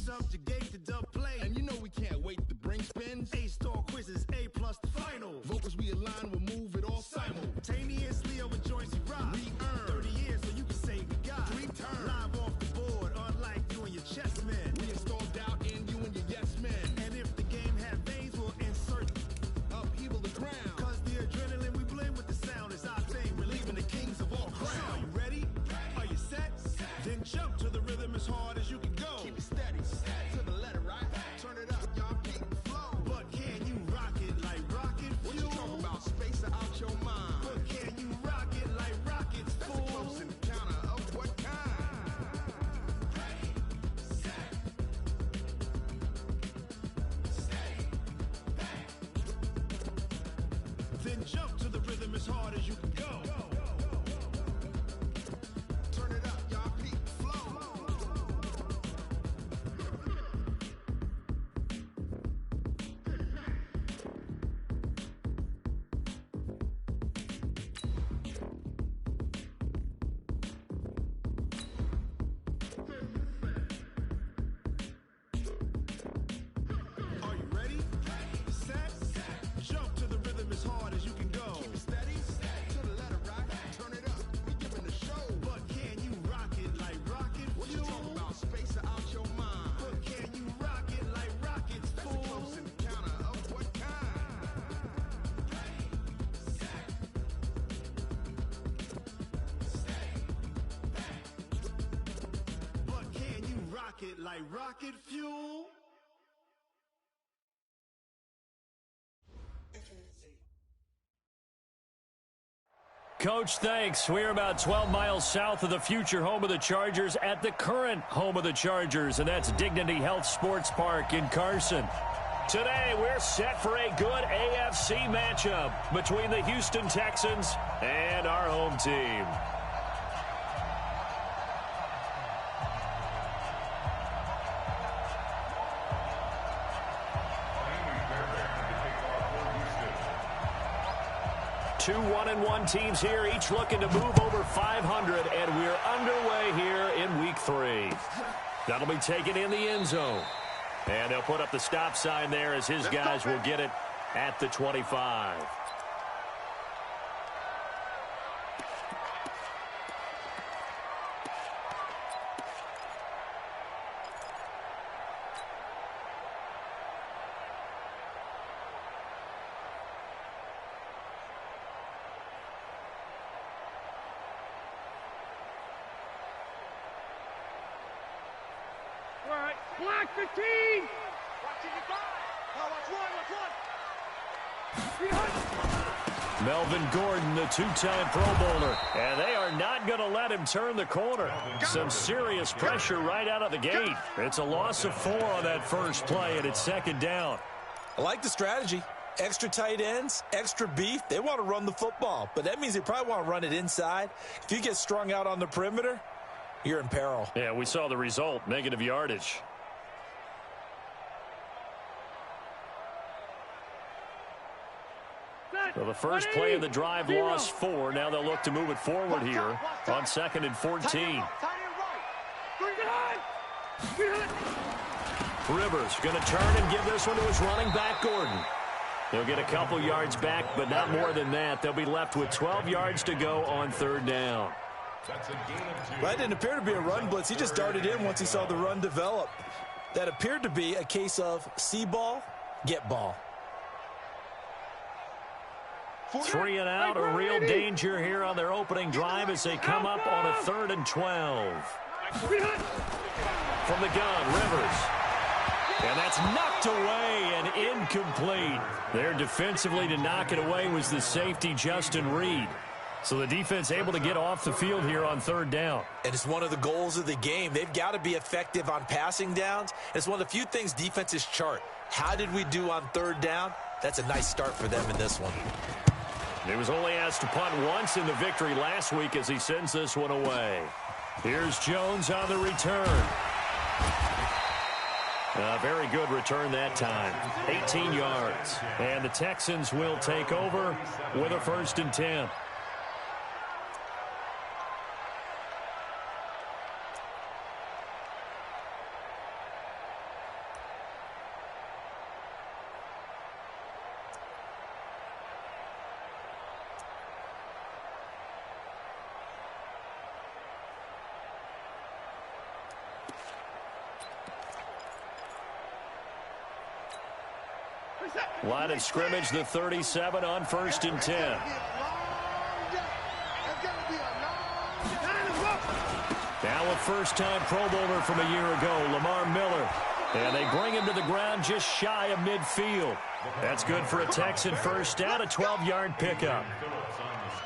subjugate the dub play. And you know we can't wait to bring spins. A-star quizzes, A+ the final. Vocals we align will move it all simultaneously over joints we rock. We earn 30 years so you can say we got 3 turns. Live off the board, unlike you and your chess men. We install doubt in you and your yes men. And if the game had veins, we'll insert upheaval the ground. Cause the adrenaline we blend with the sound is our thing. Relieving the kings of all crowns. Are you ready? Are you set? Then jump to the rhythm as hard as you can go. Keep it steady, to the letter, right? Turn it up, y'all keep it flow. But can you rock it like rocket fuel? What you talking about? Space out your mind. But can you rock it like rockets, That's fool? a close encounter of what kind? Then jump to the rhythm as hard as you can go. Turn it up, y'all keep it flow. Are you ready? Set? Jump to the rhythm as hard as you can go. Keep it steady, to the letter, right? Turn it up, we giving the show. But can you rock it like rocket What you fuel? talking about? Space out your mind. But can you rock it like rockets, That's a fool? close encounter of what kind? But can you rock it like rocket fuel? Coach, thanks. We're about 12 miles south of the future home of the Chargers at the current home of the Chargers, and that's Dignity Health Sports Park in Carson. Today, we're set for a good AFC matchup between the Houston Texans and our home team. Two 1-1 teams here, each looking to move over 500, and we're underway here in Week 3. That'll be taken in the end zone. And they'll put up the stop sign there as his guys will get it at the 25. Block 15! Melvin Gordon, the two-time Pro Bowler, and they are not going to let him turn the corner. Some serious pressure right out of the gate. It's a loss of 4 on that first play, and it's second down. I like the strategy. Extra tight ends, extra beef. They want to run the football, but that means they probably want to run it inside. If you get strung out on the perimeter, you're in peril. Yeah, we saw the result, negative yardage. So the first play of the drive lost 4. Now they'll look to move it forward here on 2nd and 14. Rivers going to turn and give this one to his running back, Gordon. They'll get a couple yards back, but not more than that. They'll be left with 12 yards to go on 3rd down. That didn't appear to be a run blitz. He just darted in once he saw the run develop. That appeared to be a case of see ball, get ball. 3 and out, a real danger here on their opening drive as they come up on a 3rd and 12. From the gun, Rivers. And that's knocked away and incomplete. There defensively to knock it away was the safety, Justin Reed. So the defense able to get off the field here on 3rd down. And it's one of the goals of the game. They've got to be effective on passing downs. It's one of the few things defenses chart. How did we do on 3rd down? That's a nice start for them in this one. He was only asked to punt once in the victory last week as he sends this one away. Here's Jones on the return. A very good return that time. 18 yards. And the Texans will take over with a 1st and 10. Line of scrimmage, the 37 on 1st and 10. Now a first-time Pro Bowler from a year ago, Lamar Miller. And they bring him to the ground just shy of midfield. That's good for a Texan first down, a 12-yard pickup.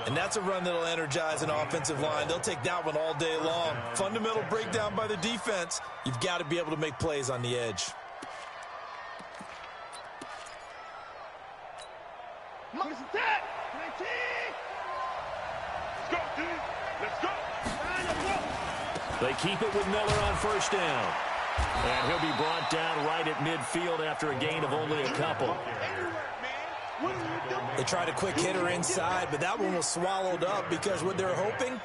And that's a run that'll energize an offensive line. They'll take that one all day long. Fundamental breakdown by the defense. You've got to be able to make plays on the edge. Let's go, dude. Let's go. They keep it with Miller on first down. And he'll be brought down right at midfield after a gain of only a couple. They tried a quick hitter inside, but that one was swallowed up because what they're hoping,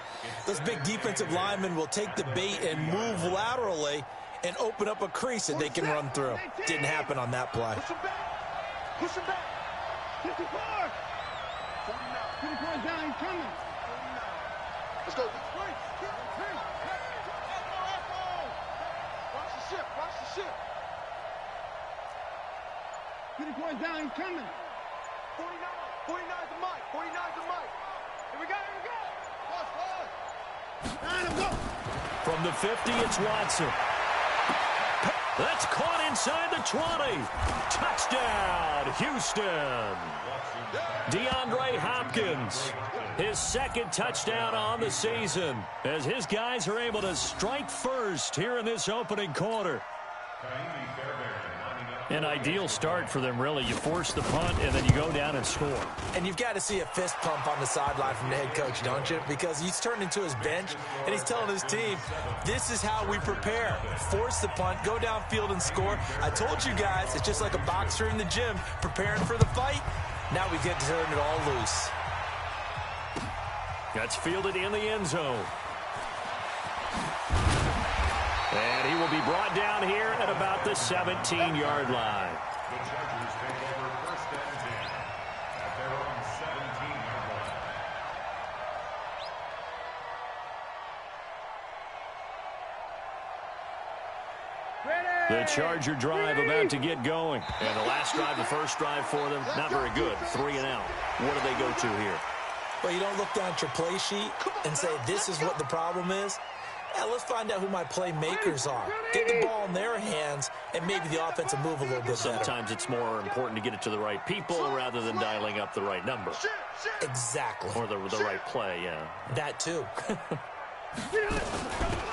those big defensive linemen will take the bait and move laterally and open up a crease that they can run through. Didn't happen on that play. Push him back. Push him back. 54. 54 down. He's coming. Let's go. Watch the ship. Watch the ship. 54 down. He's coming. 49. 49's the mic. 49's the mic. Here we go. Here we go. Watch. Go. From the 50, it's Watson. That's caught inside the 20. Touchdown, Houston. DeAndre Hopkins, his second touchdown on the season, as his guys are able to strike first here in this opening quarter. An ideal start for them, really. You force the punt, and then you go down and score. And you've got to see a fist pump on the sideline from the head coach, don't you? Because he's turned into his bench, and he's telling his team, this is how we prepare. Force the punt, go downfield and score. I told you guys, it's just like a boxer in the gym preparing for the fight. Now we get to turn it all loose. That's fielded in the end zone. And he will be brought down here at about the 17-yard line. The Chargers take over 1st and 10 at their own 17-yard line. The Charger drive about to get going. And the last drive, the first drive for them, not very good. 3 and out. What do they go to here? Well, you don't look down at your play sheet and say, this is what the problem is. Let's find out who my playmakers are. Get the ball in their hands, and maybe the offense will move a little bit better. Sometimes it's more important to get it to the right people rather than dialing up the right number. Exactly. Or the right play, yeah. That too.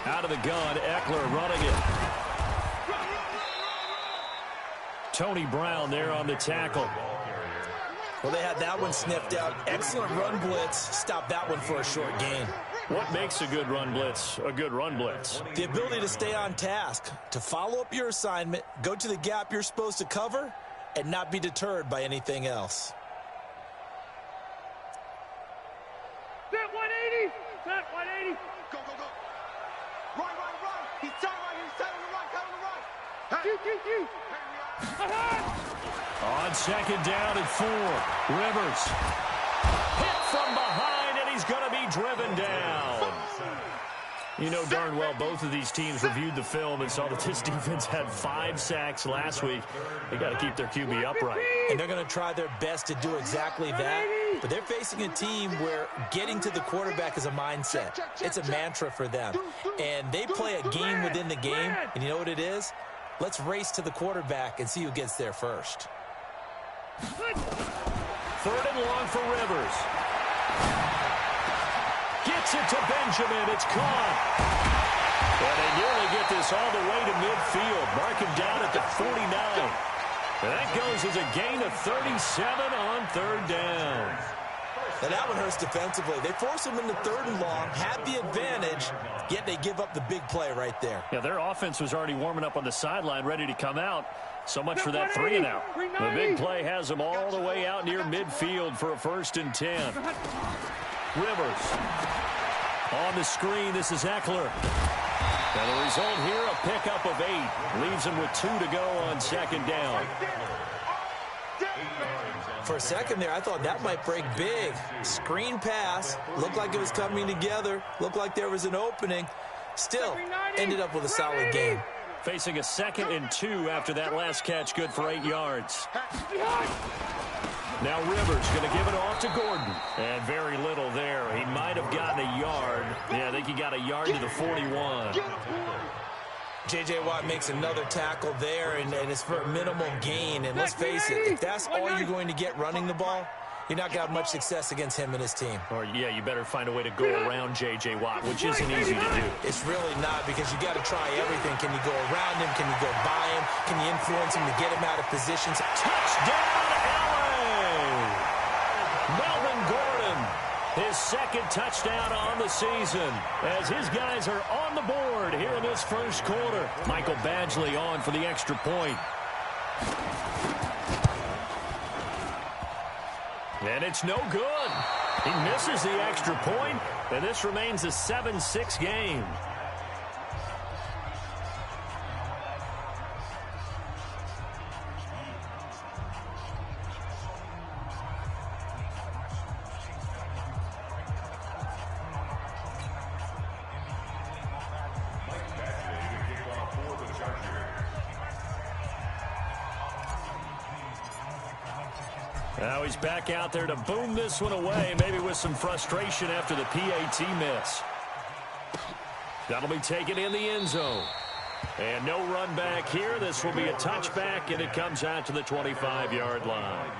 Out of the gun, Eckler running it. Tony Brown there on the tackle. Well, they had that one sniffed out. Excellent run blitz. Stop that one for a short gain. What makes a good run blitz a good run blitz? The ability to stay on task, to follow up your assignment, go to the gap you're supposed to cover, and not be deterred by anything else. Set 180. Set 180. Go, go, go. Right. He's tight right. He's tight on the right. Tight on the right. On second down and 4. Rivers. Hit from behind, and he's going to be driven down. You know darn well both of these teams reviewed the film and saw that this defense had 5 sacks last week. They got to keep their QB upright. And they're going to try their best to do exactly that. But they're facing a team where getting to the quarterback is a mindset. It's a mantra for them. And they play a game within the game. And you know what it is? Let's race to the quarterback and see who gets there first. 3rd and long for Rivers. Gets it to Benjamin. It's caught. And they nearly get this all the way to midfield. Mark him down at the 49. And that goes as a gain of 37 on 3rd down. And that one hurts defensively. They force them into 3rd and long, have the advantage, yet they give up the big play right there. Yeah, their offense was already warming up on the sideline, ready to come out. So much for that 3 and out. The big play has them all the way out near midfield for a 1st and 10. Rivers. On the screen, this is Eckler. And the result here, a pickup of 8. Leaves him with 2 to go on 2nd down. For a second there, I thought that might break big. Screen pass. Looked like it was coming together. Looked like there was an opening. Still, ended up with a solid game. Facing a 2nd and 2 after that last catch, good for 8 yards. Now Rivers going to give it off to Gordon. And very little there. He might have gotten a yard. Yeah, I think he got a yard to the 41. J.J. Watt makes another tackle there, and it's for a minimal gain. And let's face it, if that's all you're going to get running the ball, you're not going to have much success against him and his team. Or, yeah, you better find a way to go around J.J. Watt, which isn't easy to do. It's really not, because you got to try everything. Can you go around him? Can you go by him? Can you influence him to get him out of positions? Touchdown, L.A. Melvin Gordon, his 2nd touchdown on the season, as his guys are on the board here in this first quarter. Michael Badgley on for the extra point. And it's no good. He misses the extra point, and this remains a 7-6 game. Now he's back out there to boom this one away, maybe with some frustration after the PAT miss. That'll be taken in the end zone. And no run back here. This will be a touchback, and it comes out to the 25-yard line.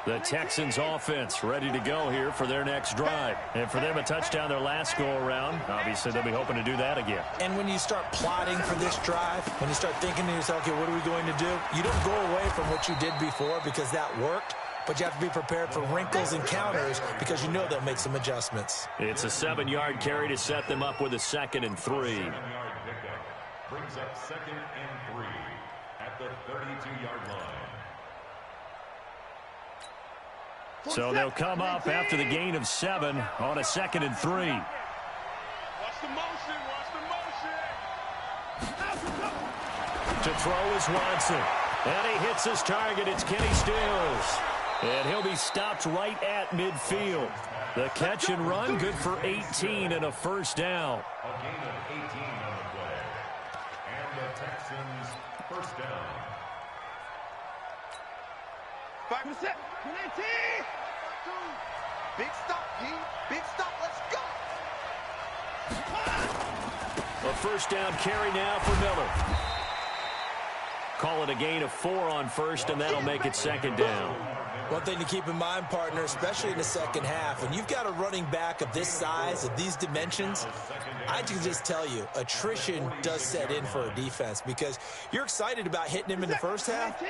The Texans offense ready to go here for their next drive. And for them, a touchdown their last go-around. Obviously, they'll be hoping to do that again. And when you start plotting for this drive, when you start thinking to yourself, okay, what are we going to do? You don't go away from what you did before because that worked, but you have to be prepared for wrinkles and counters because you know they'll make some adjustments. It's a 7-yard carry to set them up with a 2nd and 3. 7-yard pickup brings up 2nd and 3 at the 32-yard line. So they'll come up after the gain of 7 on a 2nd and 3. Watch the motion. Watch the motion. To throw is Watson. And he hits his target. It's Kenny Stills. And he'll be stopped right at midfield. The catch and run, good for 18 and a first down. A gain of 18 on the play. And the Texans first down. 5%. Big stop, P. Big stop. Let's go. A first down carry now for Miller. Call it a gain of 4 on first, and that'll make it 2nd down. One thing to keep in mind, partner, especially in the second half, when you've got a running back of this size, of these dimensions, I can just tell you, attrition does set in for a defense because you're excited about hitting him in the first half,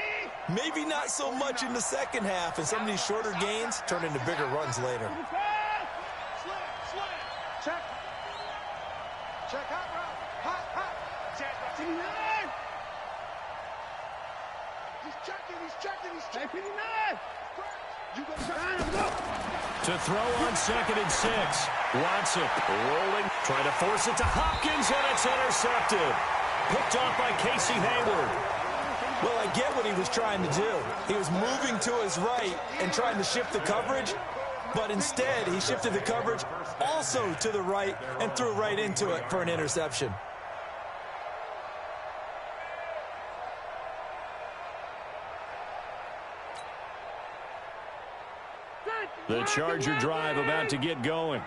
maybe not so much in the second half, and some of these shorter gains turn into bigger runs later. Check. Check hot route. Hot. Check. He's checking. To throw on 2nd and 6. Watson rolling, trying to force it to Hopkins, and it's intercepted. Picked off by Casey Hayward. Well, I get what he was trying to do. He was moving to his right and trying to shift the coverage, but instead he shifted the coverage also to the right and threw right into it for an interception. The Charger drive about to get going.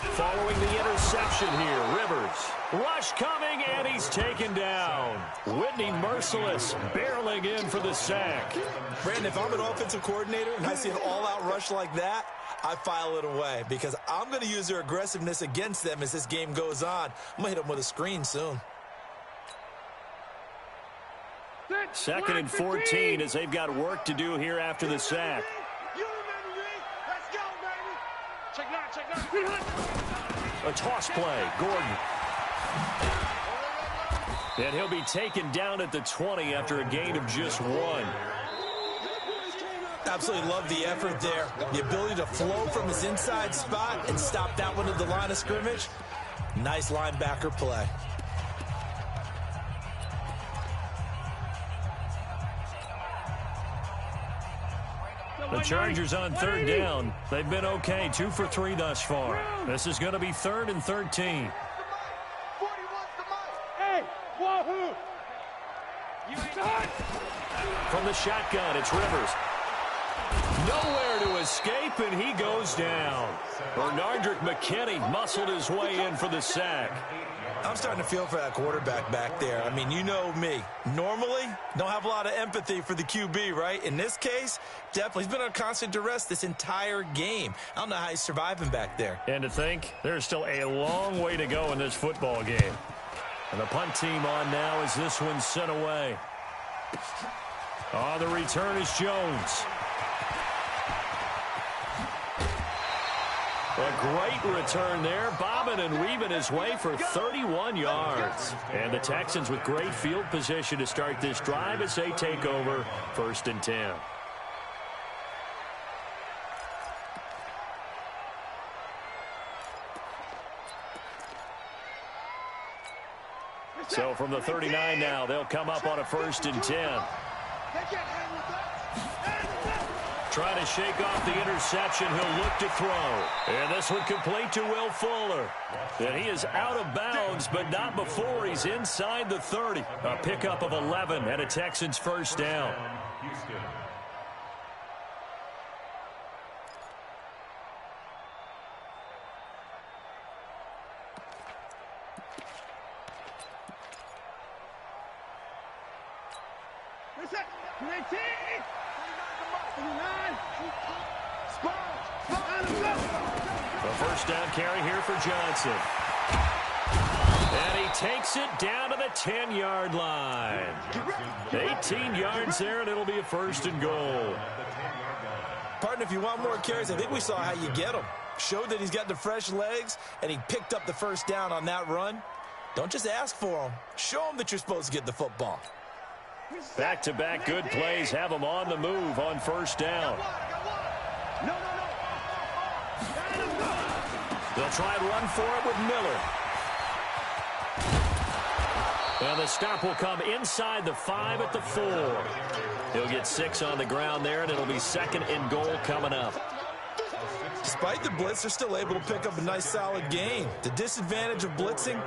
Following the interception here, Rivers. Rush coming, and he's taken down. Whitney Merciless barreling in for the sack. Brandon, if I'm an offensive coordinator and I see an all-out rush like that, I file it away because I'm going to use their aggressiveness against them as this game goes on. I'm going to hit them with a screen soon. 2nd and 14 as they've got work to do here after the sack. A toss play, Gordon. And he'll be taken down at the 20 after a gain of just 1. Absolutely love the effort there. The ability to flow from his inside spot and stop that one at the line of scrimmage. Nice linebacker play. The Chargers on third down. They've been okay, 2 for 3 thus far. This is going to be 3rd and 13. Hey, wahoo! From the shotgun, it's Rivers. Nowhere to escape, and he goes down. Bernardrick McKinney muscled his way in for the sack. I'm starting to feel for that quarterback back there. I mean, you know me. Normally, don't have a lot of empathy for the QB, right? In this case, definitely. He's been on constant duress this entire game. I don't know how he's surviving back there. And to think, there's still a long way to go in this football game. And the punt team on now as this one's sent away. The return is Jones. A great return there, bobbing and weaving his way for 31 yards. And the Texans with great field position to start this drive as they take over 1st and 10. So from the 39 now, they'll come up on a 1st and 10. Trying to shake off the interception. He'll look to throw. And this one complete to Will Fuller. And he is out of bounds, but not before he's inside the 30. A pickup of 11 and a Texans 1st down. The 1st down carry here for Johnson. And he takes it down to the 10-yard line. 18 yards there, and it'll be a 1st and goal. Partner, if you want more carries, I think we saw how you get them. Showed that he's got the fresh legs, and he picked up the 1st down on that run. Don't just ask for them. Show them that you're supposed to get the football. Back-to-back good plays have them on the move on 1st down. They'll try and run for it with Miller. And the stop will come inside the 5 at the 4. He'll get 6 on the ground there, and it'll be 2nd and goal coming up. Despite the blitz, they're still able to pick up a nice, solid gain. The disadvantage of blitzing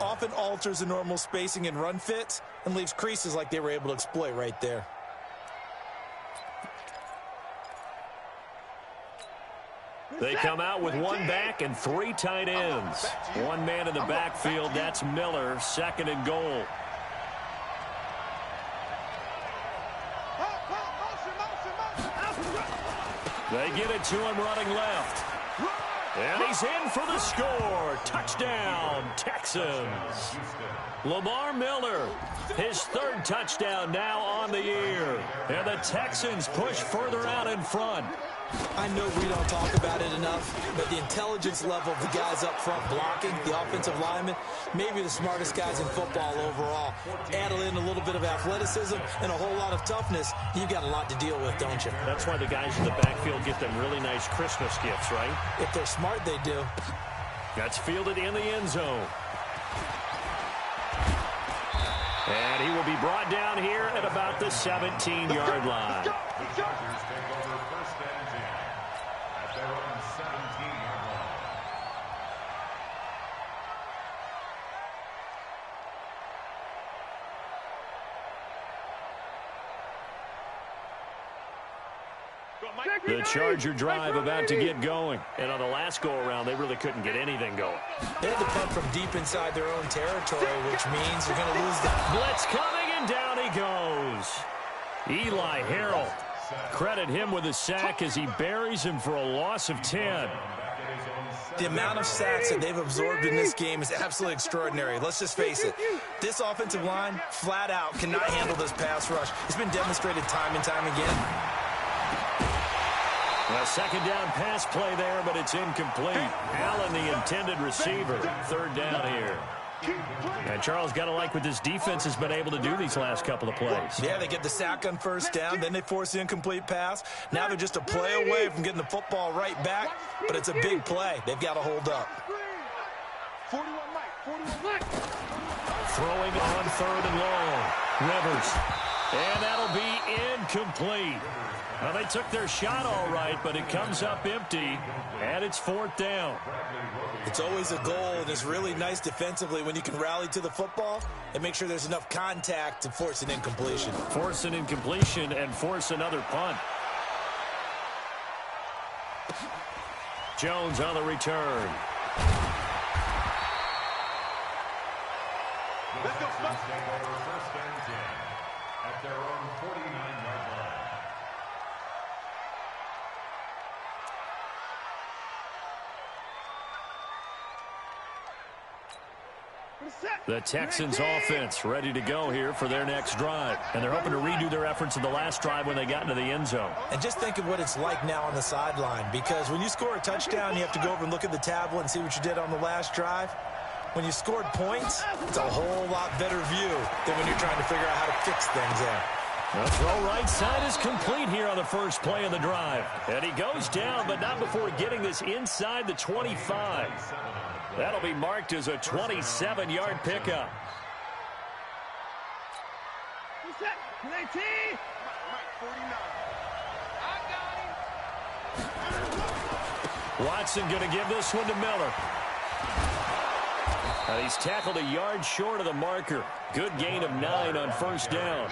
often alters the normal spacing and run fits and leaves creases like they were able to exploit right there. They come out with 1 back and 3 tight ends. 1 man in the backfield, that's Miller, 2nd and goal. They get it to him running left. And he's in for the score. Touchdown, Texans. Lamar Miller, his 3rd touchdown now on the year. And the Texans push further out in front. I know we don't talk about it enough, but the intelligence level of the guys up front blocking, the offensive linemen, maybe the smartest guys in football overall. Add in a little bit of athleticism and a whole lot of toughness, you've got a lot to deal with, don't you? That's why the guys in the backfield get them really nice Christmas gifts, right? If they're smart, they do. That's fielded in the end zone. And he will be brought down here at about the 17-yard line. The Charger drive about to get going. And on the last go-around, they really couldn't get anything going. They had to punt from deep inside their own territory, which means they're going to lose the blitz coming, and down he goes. Eli Harrell. Credit him with a sack as he buries him for a loss of 10. The amount of sacks that they've absorbed in this game is absolutely extraordinary. Let's just face it. This offensive line, flat out, cannot handle this pass rush. It's been demonstrated time and time again. A 2nd down pass play there, but it's incomplete. Allen, the intended receiver. 3rd down here. And Charles, got to like what this defense has been able to do these last couple of plays. Yeah, they get the sack on 1st down, then they force the incomplete pass. Now they're just a play away from getting the football right back, but it's a big play. They've got to hold up. Throwing on 3rd and long. Rivers. And that'll be incomplete. Well, they took their shot all right, but it comes up empty, and it's 4th down. It's always a goal, and it's really nice defensively when you can rally to the football and make sure there's enough contact to force an incompletion. Force an incompletion and force another punt. Jones on the return. Let's go, Scott. Take over 1st and 10 at their own 49-yard line. The Texans offense ready to go here for their next drive. And they're hoping to redo their efforts in the last drive when they got into the end zone. And just think of what it's like now on the sideline, because when you score a touchdown, you have to go over and look at the tablet and see what you did on the last drive. When you scored points, it's a whole lot better view than when you're trying to figure out how to fix things there. The throw right side is complete here on the first play of the drive. And he goes down, but not before getting this inside the 25. That'll be marked as a 27-yard pickup. Watson going to give this one to Miller. He's tackled a yard short of the marker. Good gain of 9 on 1st down.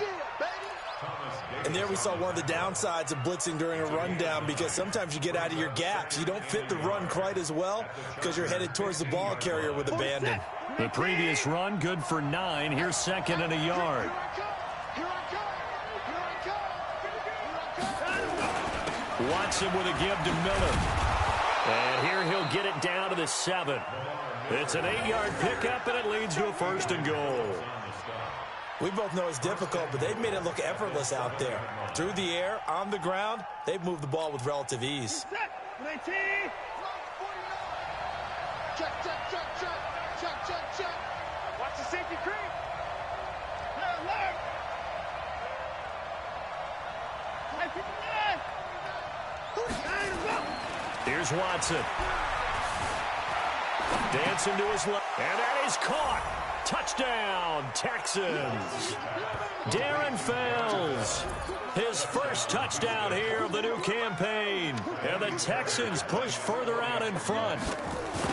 And there we saw one of the downsides of blitzing during a rundown, because sometimes you get out of your gaps. You don't fit the run quite as well because you're headed towards the ball carrier with abandon. The previous run good for 9. Here's 2nd and a yard. Watson with a give to Miller. And here he'll get it down to the 7. It's an 8-yard pickup, and it leads to a 1st and goal. We both know it's difficult, but they've made it look effortless out there. Through the air, on the ground, they've moved the ball with relative ease. Check, check, check, check, check, check, check. Watch the safety creep. Here's Watson. Dancing to his left. And that is caught. Touchdown, Texans. Darren Fells. His first touchdown here of the new campaign. And the Texans push further out in front.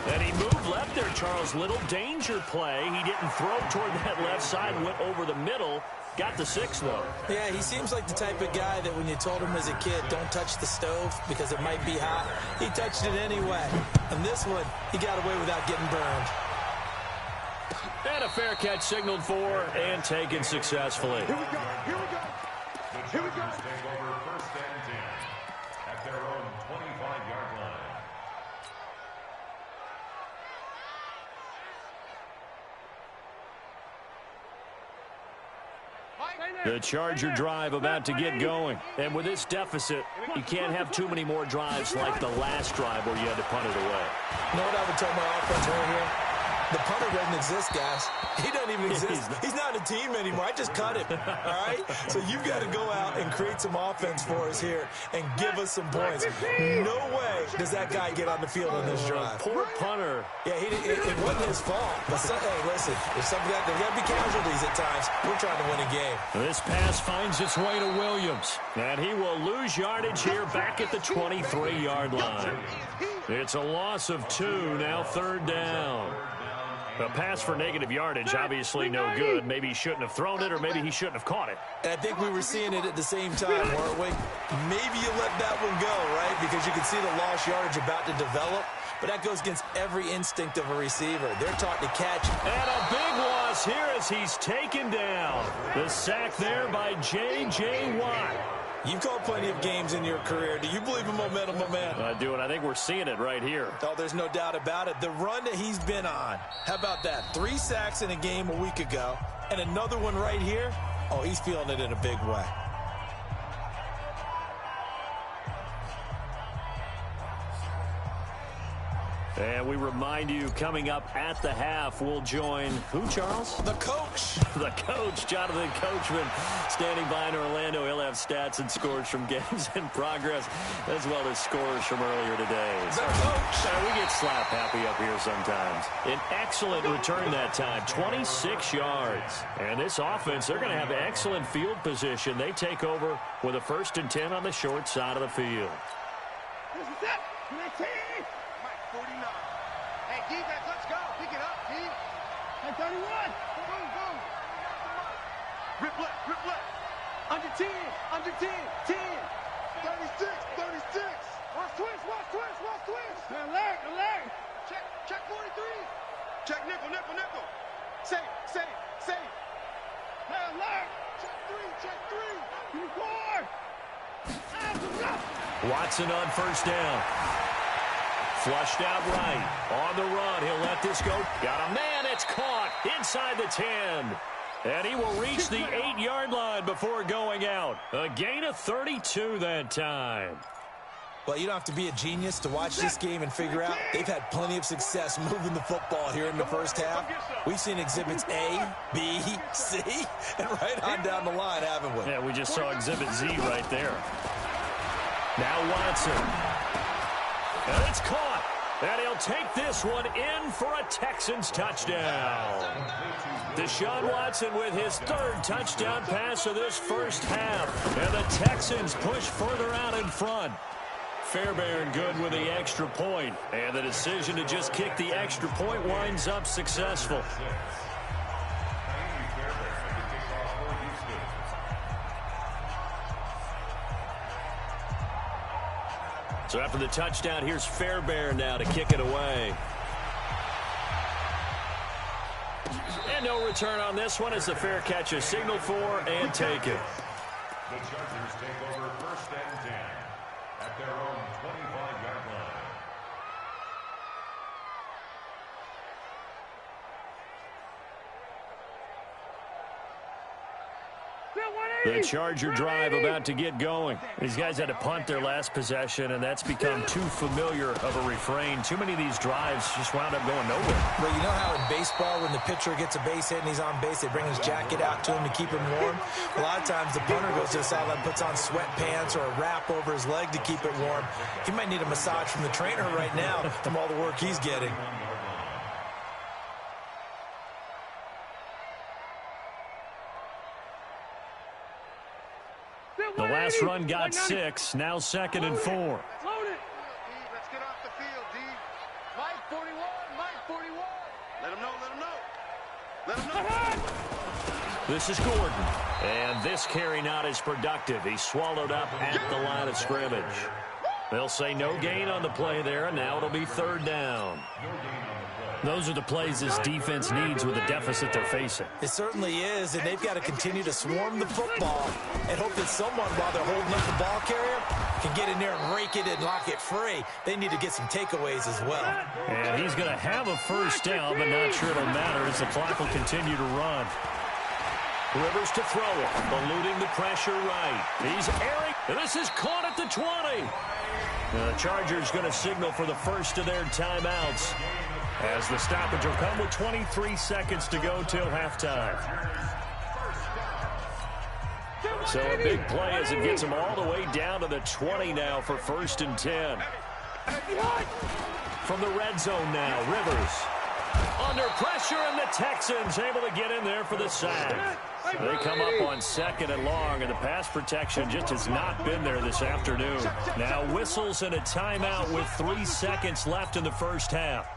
And he moved left there, Charles. Little danger play. He didn't throw toward that left side. Went over the middle. Got the 6, though. Yeah, he seems like the type of guy that when you told him as a kid, don't touch the stove because it might be hot, he touched it anyway. And this one, he got away without getting burned. And a fair catch signaled for and taken successfully. Here we go. Here we go. Here we go. Take over 1st and 10 at their own 25-yard line. The Charger drive about to get going. And with this deficit, you can't have too many more drives like the last drive where you had to punt it away. You know what I would tell my offense right here? The punter doesn't exist, guys. He doesn't even exist. He's not a team anymore. I just cut him, all right? So you've got to go out and create some offense for us here and give us some points. No way does that guy get on the field on this drive. Poor punter. Yeah, it wasn't his fault. But, hey, listen, there's got to be casualties at times. We're trying to win a game. This pass finds its way to Williams. And he will lose yardage here back at the 23-yard line. It's a loss of 2, now 3rd down. A pass for negative yardage, obviously no good. Maybe he shouldn't have thrown it, or maybe he shouldn't have caught it. And I think we were seeing it at the same time, weren't we? Maybe you let that one go, right? Because you can see the lost yardage about to develop. But that goes against every instinct of a receiver. They're taught to catch. And a big loss here as he's taken down. The sack there by J.J. Watt. You've called plenty of games in your career. Do you believe in momentum, my man? I do, and I think we're seeing it right here. Oh, there's no doubt about it. The run that he's been on. How about that? 3 sacks in a game a week ago, and another one right here. Oh, he's feeling it in a big way. And we remind you, coming up at the half, we'll join who, Charles? The coach. The coach, Jonathan Coachman, standing by in Orlando. He'll have stats and scores from games in progress, as well as scores from earlier today. The coach. We get slap happy up here sometimes. An excellent return that time, 26 yards. And this offense, they're going to have excellent field position. They take over with a 1st and 10 on the short side of the field. This is it. 19. Mike, 49. Hey, defense, let's go. Pick it up, D. Hey, 31. Go. Rip left. Under 10. 10. 36. Watch twist. Now, leg. Check 43. Check nickel. Safe. Now, leg. Check 3. 4. Watson on 1st down. Flushed out right. On the run. He'll let this go. Got a man. It's caught inside the 10. And he will reach the 8-yard line before going out. A gain of 32 that time. Well, you don't have to be a genius to watch this game and figure out they've had plenty of success moving the football here in the first half. We've seen exhibits A, B, C, and right on down the line, haven't we? Yeah, we just saw exhibit Z right there. Now Watson. And it's caught. And he'll take this one in for a Texans touchdown. Deshaun Watson with his 3rd touchdown pass of this first half. And the Texans push further out in front. Fairbairn good with the extra point. And the decision to just kick the extra point winds up successful. So after the touchdown, here's Fairbairn now to kick it away. And no return on this one as the fair catch is signaled for and taken. The Chargers take over 1st and 10 at their own 25-yard line. The Charger drive about to get going. These guys had to punt their last possession, and that's become too familiar of a refrain. Too many of these drives just wound up going nowhere. Well, you know how in baseball, when the pitcher gets a base hit and he's on base, they bring his jacket out to him to keep him warm? A lot of times the punter goes to the sideline, puts on sweatpants or a wrap over his leg to keep it warm. He might need a massage from the trainer right now from all the work he's getting. The last run got 6, now 2nd and 4. Load it. Let's get off the field, D. Mike 41. Let him know. This is Gordon. And this carry not as productive. He's swallowed up at the line of scrimmage. They'll say no gain on the play there, and now it'll be 3rd down. Those are the plays this defense needs with the deficit they're facing. It certainly is, and they've got to continue to swarm the football and hope that someone, while they're holding up the ball carrier, can get in there and rake it and lock it free. They need to get some takeaways as well. And he's going to have a 1st down, but not sure it'll matter as the clock will continue to run. Rivers to throw it, eluding the pressure right. He's airing, and this is caught at the 20. Now the Chargers going to signal for the first of their timeouts, as the stoppage will come with 23 seconds to go till halftime. So a big play as it gets them all the way down to the 20 now for 1st and 10. From the red zone now, Rivers. Under pressure, and the Texans able to get in there for the sack. They come up on 2nd and long, and the pass protection just has not been there this afternoon. Now whistles and a timeout with 3 seconds left in the first half.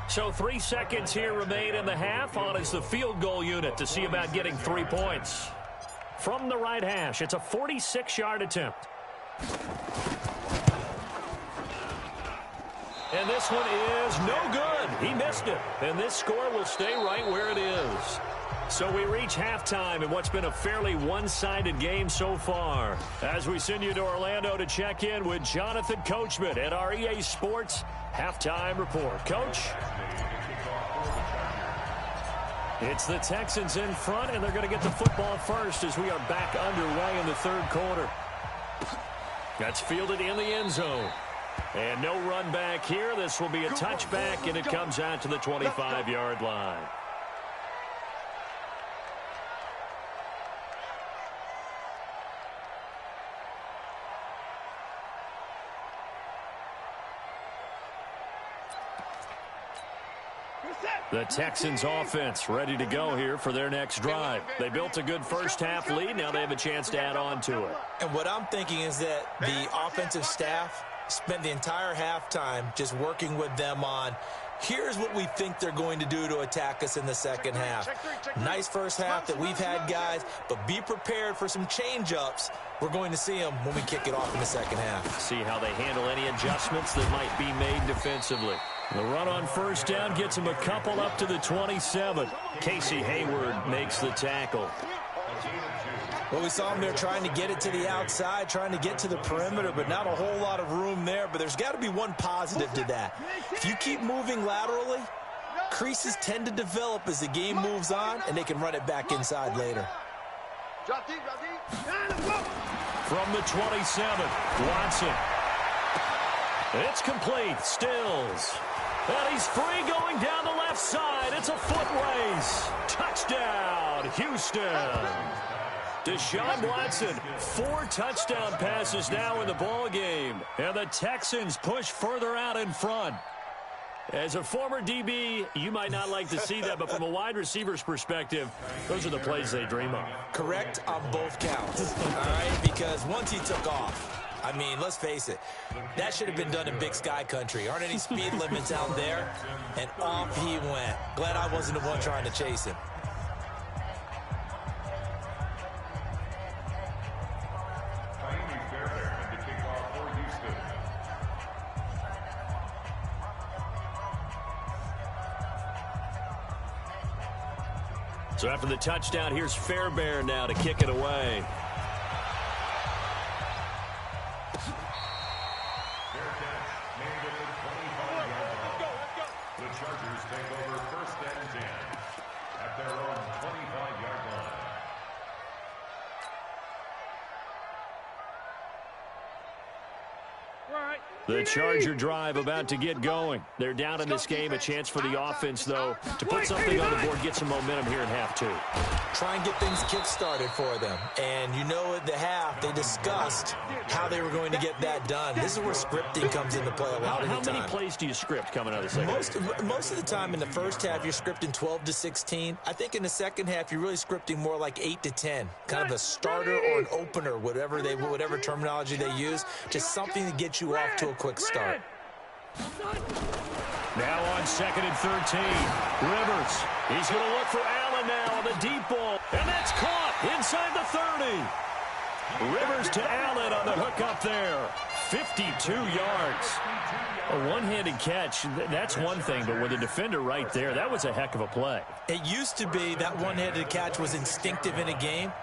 So 3 seconds here remain in the half. On is the field goal unit to see about getting 3 points. From the right hash, it's a 46-yard attempt. And this one is no good. He missed it. And this score will stay right where it is. So we reach halftime in what's been a fairly one-sided game so far. As we send you to Orlando to check in with Jonathan Coachman at our EA Sports Halftime Report. Coach? It's the Texans in front, and they're going to get the football first as we are back underway in the third quarter. That's fielded in the end zone. And no run back here. This will be a touchback, and it comes out to the 25-yard line. The Texans offense ready to go here for their next drive. They built a good first-half lead. Now they have a chance to add on to it. And what I'm thinking is that the offensive staff spent the entire halftime just working with them on, here's what we think they're going to do to attack us in the second half. Nice first half that we've had, guys, but be prepared for some change-ups. We're going to see them when we kick it off in the second half. See how they handle any adjustments that might be made defensively. The run on first down gets him a couple up to the 27. Casey Hayward makes the tackle. Well, we saw him there trying to get it to the outside, trying to get to the perimeter, but not a whole lot of room there. But there's got to be one positive to that. If you keep moving laterally, creases tend to develop as the game moves on, and they can run it back inside later. From the 27, Watson. It's complete. Stills. And he's free going down the left side. It's a foot race. Touchdown, Houston. Deshaun Watson, 4 touchdown passes now in the ball game. And the Texans push further out in front. As a former DB, you might not like to see that, but from a wide receiver's perspective, those are the plays they dream of. Correct on both counts, all right? Because once he took off, I mean, let's face it, that should have been done in Big Sky Country. Aren't any speed limits out there? And off he went. Glad I wasn't the one trying to chase him. So after the touchdown, here's Fairbairn now to kick it away. The Chargers take over 1st and 10 at their own 25-yard line. The Charger drive about to get going. They're down in this game. A chance for the offense, though, to put something on the board, get some momentum here in half 2. Try and get things kick-started for them. And you know at the half, they discussed how they were going to get that done. This is where scripting comes into play a lot of the time. How many plays do you script coming out of the second half? Most of the time in the first half, you're scripting 12 to 16. I think in the second half, you're really scripting more like 8 to 10. Kind of a starter or an opener, whatever terminology they use. Just something to get you off to a quick start. Now on 2nd and 13. Rivers. He's going to look for Allen now on the deep ball. And that's caught inside the 30. Rivers to Allen on the hook up there. 52 yards. A one-handed catch, that's one thing, but with a defender right there, that was a heck of a play. It used to be that one-handed catch was instinctive in a game.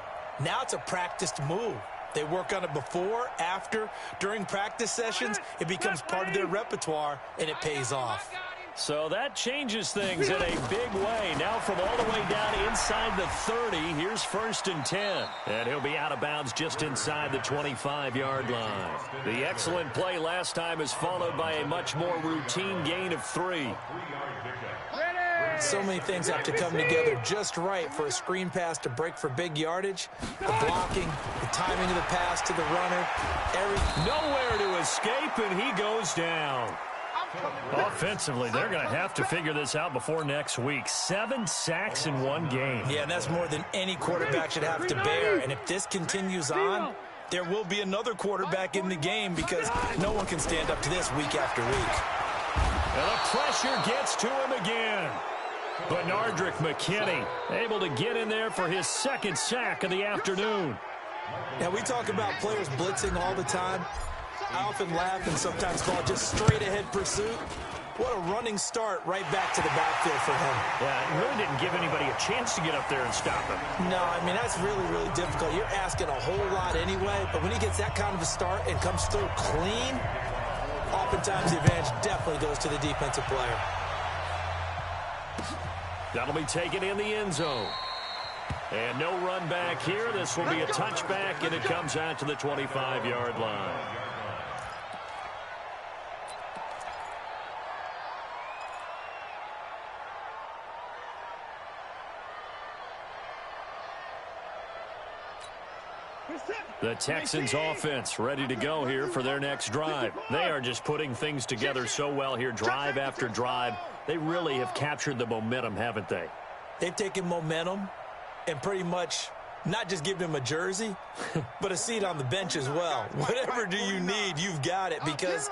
Now it's a practiced move. They work on it before, after, during practice sessions. It becomes part of their repertoire, and it pays off. So that changes things in a big way. Now from all the way down inside the 30, here's 1st and 10. And he'll be out of bounds just inside the 25-yard line. The excellent play last time is followed by a much more routine gain of 3. So many things have to come together just right for a screen pass to break for big yardage. The blocking, the timing of the pass to the runner. Nowhere to escape, and he goes down. Offensively, they're going to have to figure this out before next week. 7 sacks in one game. Yeah, and that's more than any quarterback should have to bear. And if this continues on, there will be another quarterback in the game because no one can stand up to this week after week. And the pressure gets to him again. Benardrick McKinney able to get in there for his 2nd sack of the afternoon. Now, we talk about players blitzing all the time. I often laugh and sometimes call it just straight-ahead pursuit. What a running start right back to the backfield for him. Yeah, it really didn't give anybody a chance to get up there and stop him. No, I mean, that's really, really difficult. You're asking a whole lot anyway, but when he gets that kind of a start and comes through clean, oftentimes the advantage definitely goes to the defensive player. That'll be taken in the end zone. And no run back here. This will be a touchback, and it comes out to the 25-yard line. The Texans offense ready to go here for their next drive. They are just putting things together so well here, drive after drive. They really have captured the momentum, haven't they? They've taken momentum and pretty much not just given him a jersey, but a seat on the bench as well. Whatever do you need, you've got it, because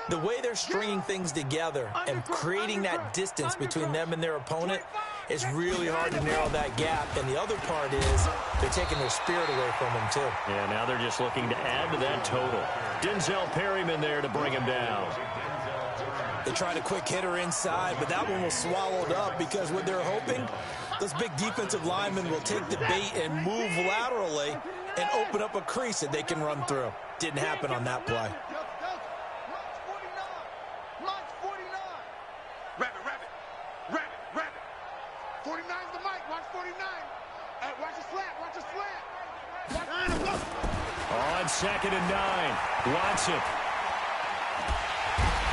the way they're stringing things together and creating that distance between them and their opponent, it's really hard to narrow that gap. And the other part is they're taking their spirit away from them, too. Yeah, now they're just looking to add to that total. Denzel Perryman there to bring him down. They tried a quick hitter inside, but that one was swallowed up because what they're hoping, those big defensive linemen will take the bait and move laterally and open up a crease that they can run through. Didn't happen on that play. Rabbit. 49's the mic. Watch 49. Watch the slant. On 2nd and 9, Watson.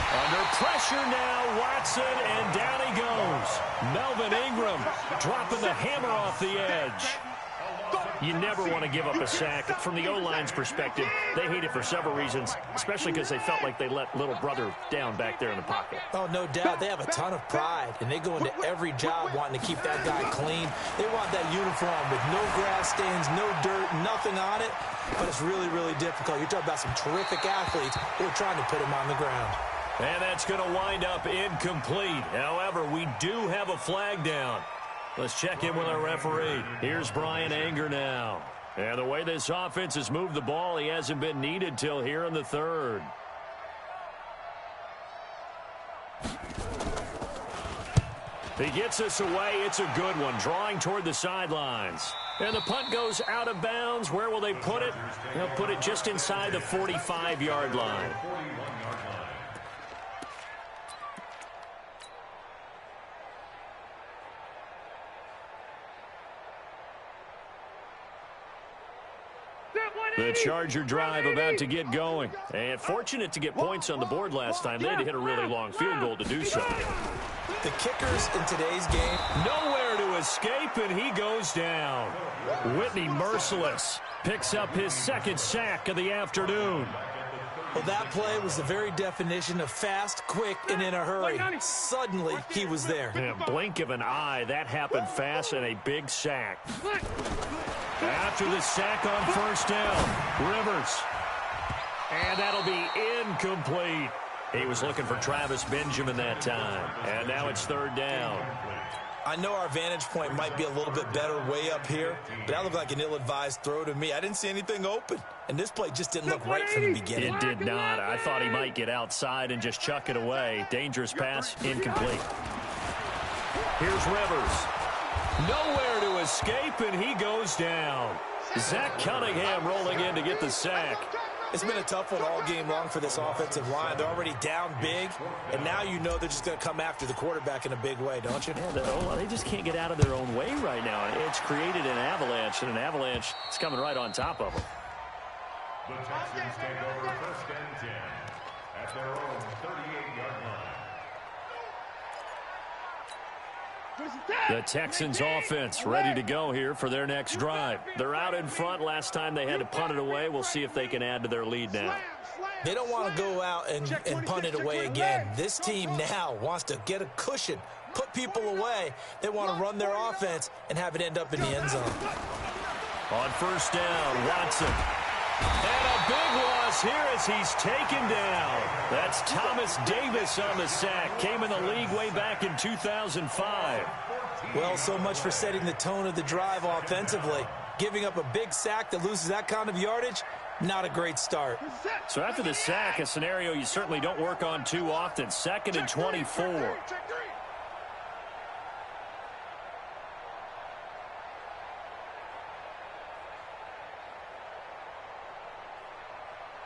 Under pressure now, Watson, and down he goes. Melvin Ingram dropping the hammer off the edge. You never want to give up a sack. From the O-line's perspective, they hate it for several reasons, especially because they felt like they let little brother down back there in the pocket. Oh, no doubt. They have a ton of pride, and they go into every job wanting to keep that guy clean. They want that uniform with no grass stains, no dirt, nothing on it, but it's really, really difficult. You're talking about some terrific athletes who are trying to put him on the ground. And that's going to wind up incomplete. However, we do have a flag down. Let's check in with our referee. Here's Brian Anger now. And the way this offense has moved the ball, he hasn't been needed till here in the 3rd. He gets us away. It's a good one, drawing toward the sidelines. And the punt goes out of bounds. Where will they put it? They'll put it just inside the 45-yard line. The Charger drive about to get going. And fortunate to get points on the board last time. They had to hit a really long field goal to do so. The kickers in today's game, nowhere to escape, and he goes down. Whitney Merciless picks up his 2nd sack of the afternoon. well, that play was the very definition of fast, quick, and in a hurry. Suddenly, he was there. In a blink of an eye, that happened fast, and a big sack. After the sack on 1st down, Rivers. And that'll be incomplete. He was looking for Travis Benjamin that time. And now it's 3rd down. I know our vantage point might be a little bit better way up here, but that looked like an ill-advised throw to me. I didn't see anything open, and this play just didn't look right from the beginning. It did not. I thought he might get outside and just chuck it away. Dangerous pass, incomplete. Here's Rivers. Nowhere to escape, and he goes down. Zach Cunningham rolling in to get the sack. It's been a tough one all game long for this offensive line. They're already down big, and now you know they're just going to come after the quarterback in a big way, don't you? Yeah, they just can't get out of their own way right now. It's created an avalanche, and an avalanche is coming right on top of them. The Texans take over 1st and 10 at their own 38-yard line. The Texans offense ready to go here for their next drive. They're out in front. Last time they had to punt it away. We'll see if they can add to their lead now. They don't want to go out and punt it away again. This team now wants to get a cushion, put people away. They want to run their offense and have it end up in the end zone. On 1st down, Watson. And a big loss here as he's taken down. That's Thomas Davis on the sack. Came in the league way back in 2005. Well, so much for setting the tone of the drive offensively. Giving up a big sack that loses that kind of yardage, not a great start. So after the sack, a scenario you certainly don't work on too often. 2nd and 24.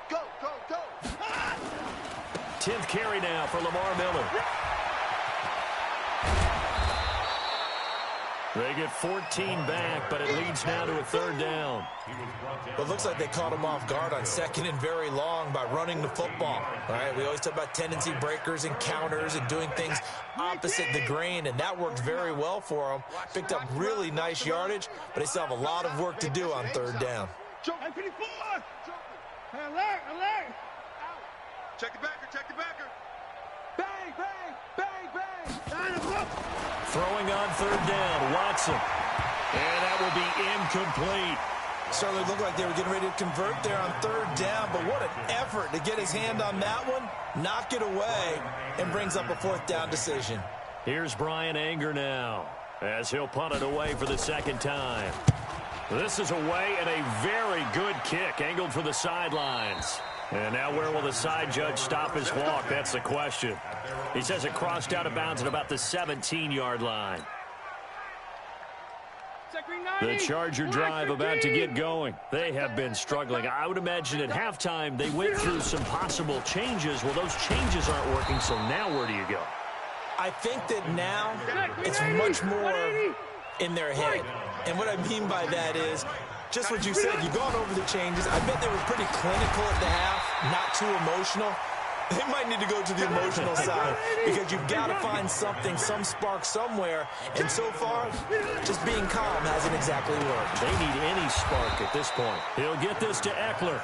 Go, go, go. 10th carry now for Lamar Miller. They get 14 back, but it leads now to a 3rd down. Well, it looks like they caught him off guard on 2nd and very long by running the football. All right, we always talk about tendency breakers and counters and doing things opposite the grain, and that worked very well for them. Picked up really nice yardage, but they still have a lot of work to do on 3rd down. Jump. 54. Hey, alert, alert. Out. Check the backer, check the backer. Bang, bang, bang, bang. Throwing on third down, Watson. And that will be incomplete. Certainly looked like they were getting ready to convert there on third down, but what an effort to get his hand on that one, knock it away, and brings up a fourth down decision. Here's Brian Anger now, as he'll punt it away for the second time. This is away and a very good kick, angled for the sidelines. And now where will the side judge stop his walk? That's the question. He says it crossed out of bounds at about the 17-yard line. The Charger drive about to get going. They have been struggling. I would imagine at halftime they went through some possible changes. Well, those changes aren't working, so now where do you go? I think that now it's much more in their head. And what I mean by that is just what you said. You've gone over the changes. I bet they were pretty clinical at the half, not too emotional. They might need to go to the emotional side because you've got to find something, some spark somewhere. And so far, just being calm hasn't exactly worked. They need any spark at this point. He'll get this to Eckler.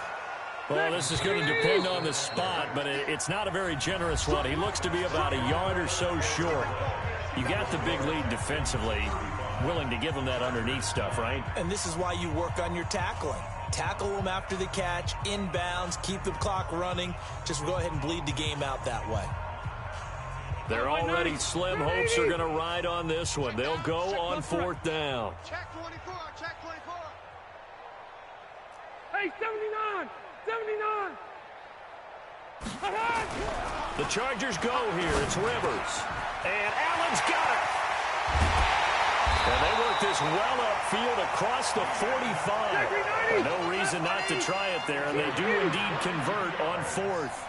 Well, this is going to depend on the spot, but it's not a very generous one. He looks to be about a yard or so short. You got the big lead defensively, willing to give him that underneath stuff, right? And this is why you work on your tackling. Tackle them after the catch, inbounds, keep the clock running. Just go ahead and bleed the game out that way. They're already slim hopes are going to ride on this one. They'll go on fourth down. Check 24, check 24. Hey, 79, 79. The Chargers go here. It's Rivers. And Allen's got it. And they work this well upfield across the 45. No reason not to try it there, and they do indeed convert on fourth.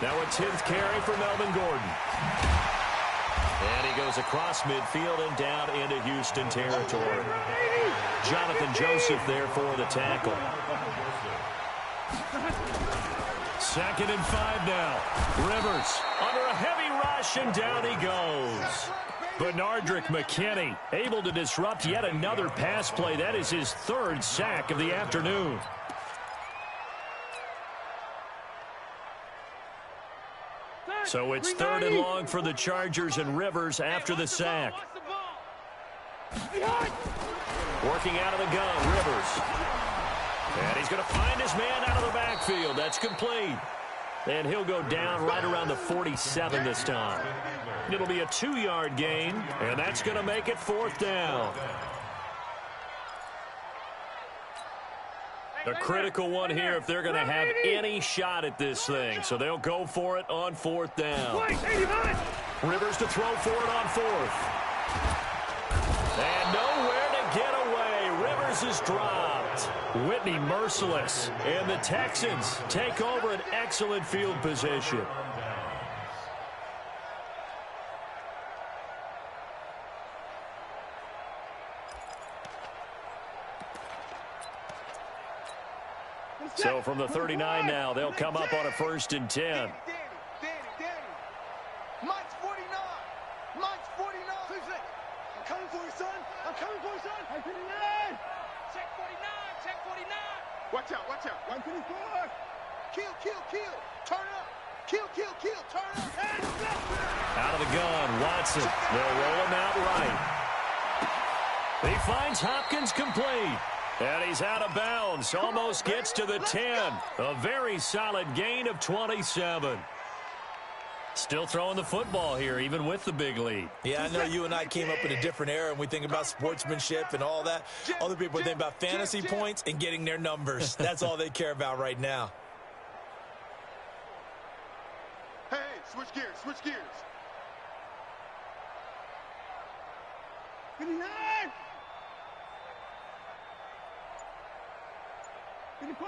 Now a 10th carry for Melvin Gordon. And he goes across midfield and down into Houston territory. Jonathan Joseph there for the tackle. 2nd and 5 now. Rivers under a heavy rush, and down he goes. Benardrick McKinney able to disrupt yet another pass play. That is his 3rd sack of the afternoon. So it's 3rd and long for the Chargers, and Rivers after the sack. Working out of the gun, Rivers. And he's going to find his man out of the backfield. That's complete. And he'll go down right around the 47 this time. It'll be a 2-yard gain, and that's going to make it 4th down. A critical one here if they're going to have any shot at this thing. So they'll go for it on 4th down. Rivers to throw for it on 4th. And nowhere to get away. Rivers is dropped. Whitney merciless. And the Texans take over an excellent field position. So from the 39 now, they'll come up on a 1st and 10. Danny. Mike's 49. Mike's 49. I'm coming for you, son. I'm coming for you, son. 159. Check 49. Check 49. Watch out. 124. Kill. Turn up. Kill. Turn up. Out of the gun, Watson. They'll roll him out right. He finds Hopkins complete. And he's out of bounds. Almost gets to the 10. A very solid gain of 27. Still throwing the football here, even with the big lead. Yeah, I know you and I came up in a different era, and we think about sportsmanship and all that. Other people think about fantasy points and getting their numbers. That's all they care about right now. Hey, switch gears. 59. 54.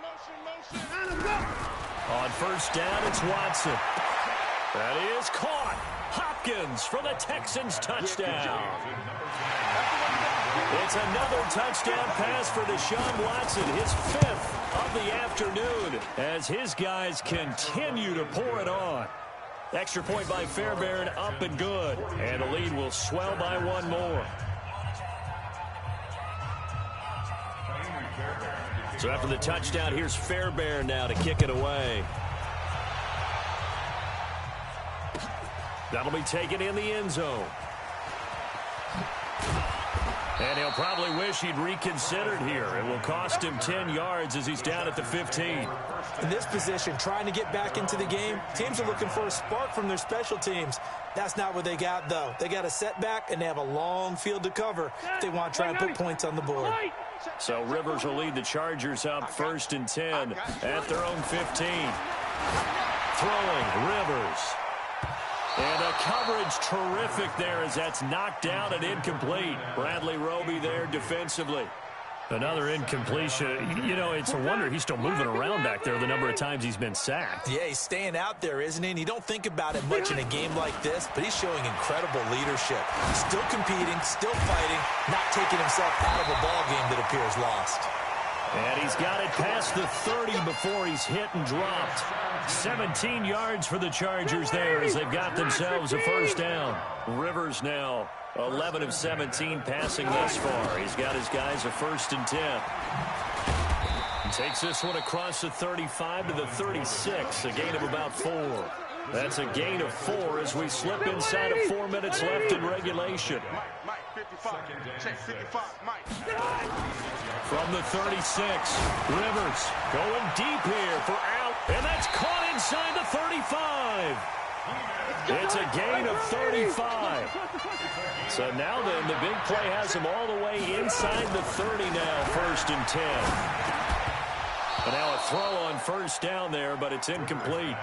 Motion. On 1st down, it's Watson. That is caught. Hopkins for the Texans touchdown. It's another touchdown pass for Deshaun Watson, his 5th of the afternoon, as his guys continue to pour it on. Extra point by Fairbairn, up and good. And the lead will swell by 1 more. So after the touchdown, here's Fairbairn now to kick it away. That'll be taken in the end zone. And he'll probably wish he'd reconsidered here. It will cost him 10 yards as he's down at the 15. In this position, trying to get back into the game, teams are looking for a spark from their special teams. That's not what they got, though. They got a setback, and they have a long field to cover if they want to try and put points on the board. So Rivers will lead the Chargers up 1st and 10 at their own 15. Throwing, Rivers. And a coverage terrific there as that's knocked down and incomplete. Bradley Roby there defensively. Another incompletion. You know, it's a wonder he's still moving around back there the number of times he's been sacked. Yeah, he's staying out there, isn't he? And you don't think about it much in a game like this, but he's showing incredible leadership. Still competing, still fighting, not taking himself out of a ball game that appears lost. And he's got it past the 30 before he's hit and dropped. 17 yards for the Chargers there as they've got themselves a first down. Rivers now 11 of 17 passing thus far. He's got his guys a 1st and 10. He takes this one across the 35 to the 36, a gain of about 4. That's a gain of 4 as we slip inside of 4 minutes left in regulation. Mike, 55. Check 55, Mike. From the 36, Rivers going deep here for out, and that's caught inside the 35. It's a gain of 35. So now then, the big play has him all the way inside the 30 now, 1st and 10. But now a throw on 1st down there, but it's incomplete.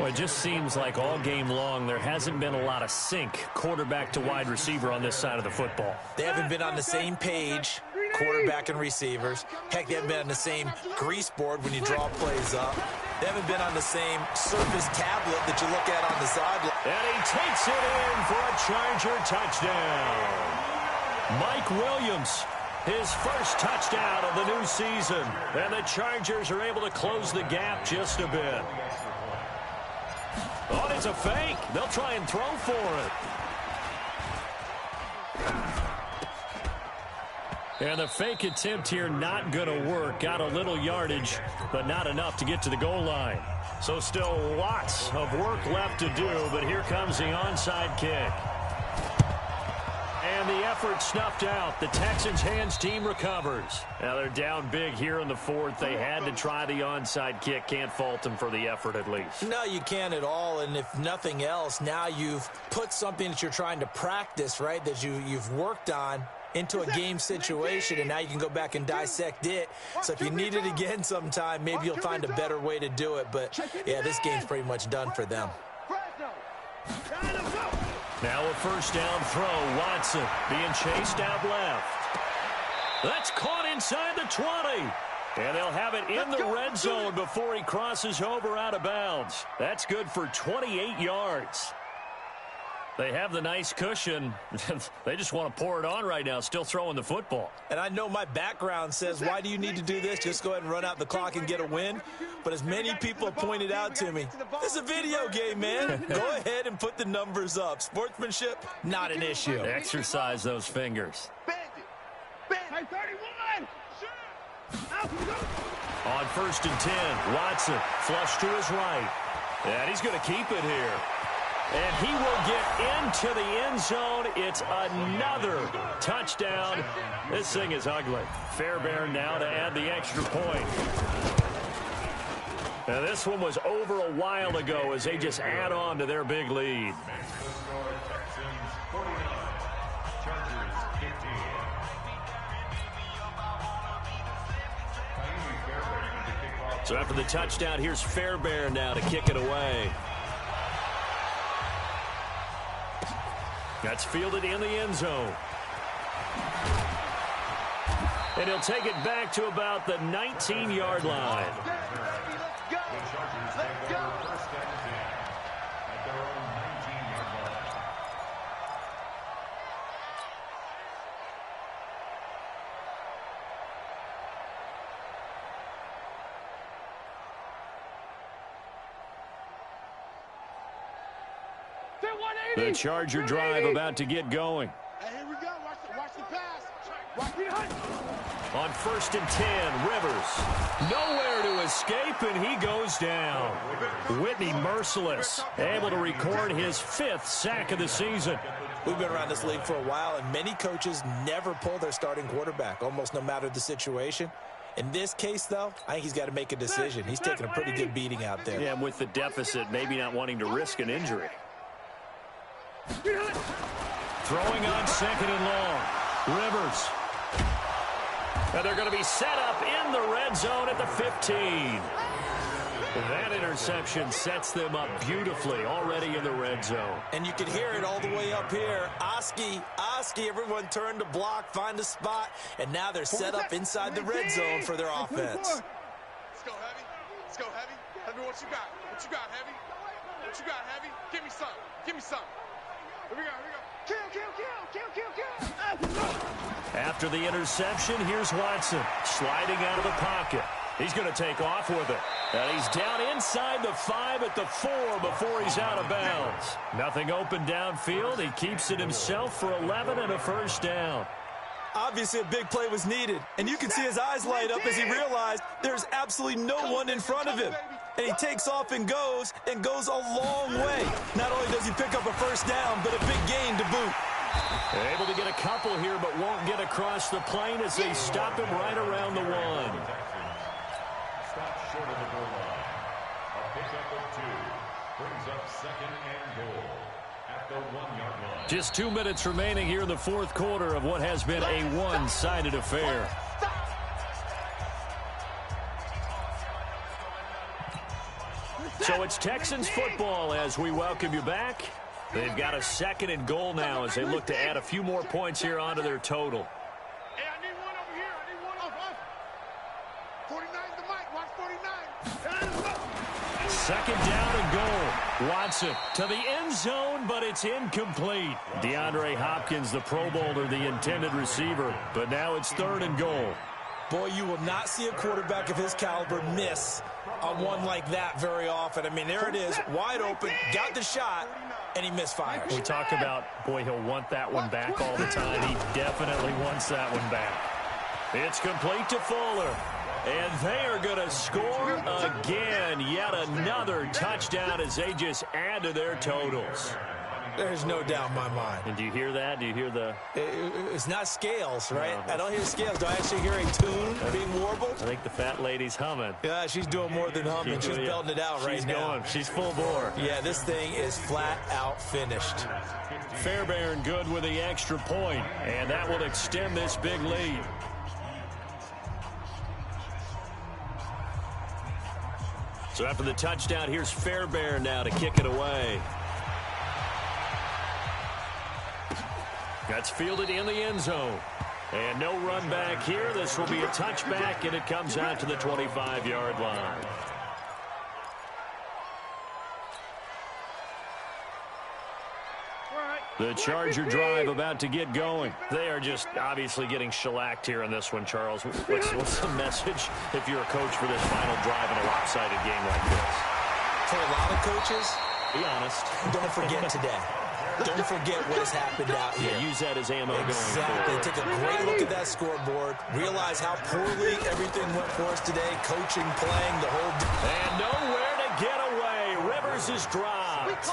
Well, it just seems like all game long there hasn't been a lot of sync quarterback to wide receiver on this side of the football. They haven't been on the same page, quarterback and receivers. Heck, they haven't been on the same grease board when you draw plays up. They haven't been on the same surface tablet that you look at on the sideline. And he takes it in for a Charger touchdown. Mike Williams, his first touchdown of the new season. And the Chargers are able to close the gap just a bit. Oh, it's a fake. They'll try and throw for it. And the fake attempt here not going to work. Got a little yardage, but not enough to get to the goal line. So still lots of work left to do, but here comes the onside kick. And the effort snuffed out. The Texans' hands team recovers. Now they're down big here in the 4th. They had to try the onside kick. Can't fault them for the effort at least. No, you can't at all. And if nothing else, now you've put something that you're trying to practice, right, that you've worked on into a game situation, and now you can go back and dissect it. So if you need it again sometime, maybe you'll find a better way to do it. But, yeah, this game's pretty much done for them. Now a 1st down throw. Watson being chased out left. That's caught inside the 20. And they'll have it in the red zone before he crosses over out of bounds. That's good for 28 yards. They have the nice cushion. They just want to pour it on right now, still throwing the football. And I know my background says, why do you need to do this? Just go ahead and run out the clock and get a win. But as many people have pointed out to me, this is a video game, man. Go ahead and put the numbers up. Sportsmanship, not an issue. Exercise those fingers. Hey, 31! On 1st and 10, Watson flush to his right. And he's going to keep it here. And he will get into the end zone. It's another touchdown. This thing is ugly. Fairbairn now to add the extra point. Now this one was over a while ago as they just add on to their big lead. So after the touchdown, here's Fairbairn now to kick it away. That's fielded in the end zone. And he'll take it back to about the 19-yard line. The Charger drive about to get going. Hey, here we go. Watch the pass. Watch the hunt. On 1st and 10, Rivers. Nowhere to escape, and he goes down. Whitney merciless, able to record his 5th sack of the season. We've been around this league for a while, and many coaches never pull their starting quarterback, almost no matter the situation. In this case, though, I think he's got to make a decision. He's taking a pretty good beating out there. Yeah, and with the deficit, maybe not wanting to risk an injury. Throwing on 2nd and long. Rivers. And they're going to be set up in the red zone at the 15. That interception sets them up beautifully already in the red zone. And you can hear it all the way up here. Oski, everyone turned to block, find a spot, and now they're set up inside the red zone for their offense. Let's go, Heavy. Let's go, Heavy. Heavy, what you got? What you got, Heavy? What you got, Heavy? Give me some. Give me some. Here we go, here we go. After the interception, here's Watson sliding out of the pocket. He's going to take off with it. And he's down inside the 5 at the 4 before he's out of bounds. Nothing open downfield. He keeps it himself for 11 and a 1st down. Obviously, a big play was needed, and you can see his eyes light up as he realized there's absolutely no one in front of him. And he takes off and goes a long way. Not only does he pick up a 1st down, but a big gain to boot. Able to get a couple here, but won't get across the plane as they stop him right around the 1. Stop short of the goal line. A pickup of 2 brings up 2nd and goal at the 1-yard line. Just 2 minutes remaining here in the 4th quarter of what has been a one-sided affair. So it's Texans football as we welcome you back. They've got a 2nd and goal now as they look to add a few more points here onto their total. Hey, I need one over here. I need one over us. 49's the mic. Watch 49. 2nd down and goal. Watson to the end zone, but it's incomplete. DeAndre Hopkins, the Pro Bowler, the intended receiver. But now it's 3rd and goal. Boy, you will not see a quarterback of his caliber miss on one like that very often. I mean, there it is, wide open, got the shot, and he misfires. We talk about, boy, he'll want that one back all the time. He definitely wants that one back. It's complete to Fuller. And they are going to score again. Yet another touchdown as they just add to their totals. There's no doubt in my mind. And do you hear that? Do you hear the... It's not scales, right? No. I don't hear scales. Do I actually hear a tune being warbled? I think the fat lady's humming. Yeah, she's doing more than humming. She's belting it out right now. She's full bore. Yeah, this thing is flat out finished. Fairbairn good with the extra point, and that will extend this big lead. So after the touchdown, here's Fairbairn now to kick it away. That's fielded in the end zone. And no run back here. This will be a touchback, and it comes out to the 25-yard line. The Charger drive about to get going. They are just obviously getting shellacked here in this one, Charles. What's the message if you're a coach for this final drive in a lopsided game like this? For a lot of coaches, be honest. Don't forget today. Don't forget what has happened out here. Yeah, use that as ammo going forward. Take a great look at that scoreboard. Realize how poorly everything went for us today. Coaching, playing, the whole... And nowhere to get away. Rivers is dropped.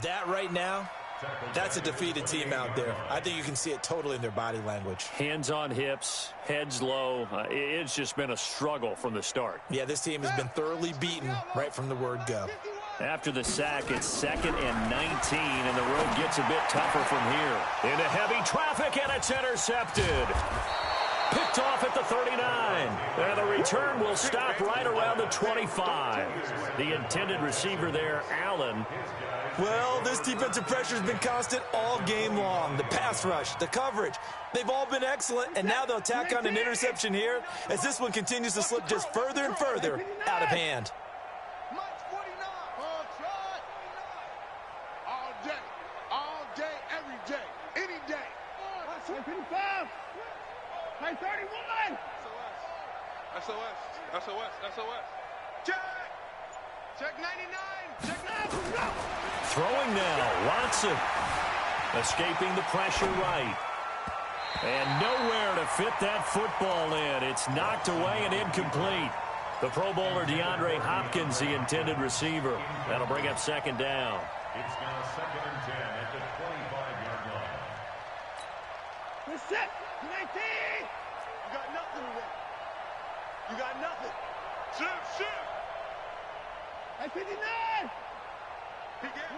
That right now, that's a defeated team out there. I think you can see it totally in their body language. Hands on hips, heads low. It's just been a struggle from the start. Yeah, this team has been thoroughly beaten right from the word go. After the sack, it's 2nd and 19, and the road gets a bit tougher from here. Into heavy traffic, and it's intercepted. Picked off at the 39. And the return will stop right around the 25. The intended receiver there, Allen. Well, this defensive pressure has been constant all game long. The pass rush, the coverage, they've all been excellent, and now they'll tack on an interception here as this one continues to slip just further and further out of hand. All day, every day, any day. 55. 31. SOS. Check 99. Check 99. Throwing now, Watson. Escaping the pressure right. And nowhere to fit that football in. It's knocked away and incomplete. The Pro Bowler DeAndre Hopkins, the intended receiver. That'll bring up second down. It's now 2nd and 10 at the 25-yard line. We're set. 19. You got nothing with it. You got nothing. Shoot. I 59. He get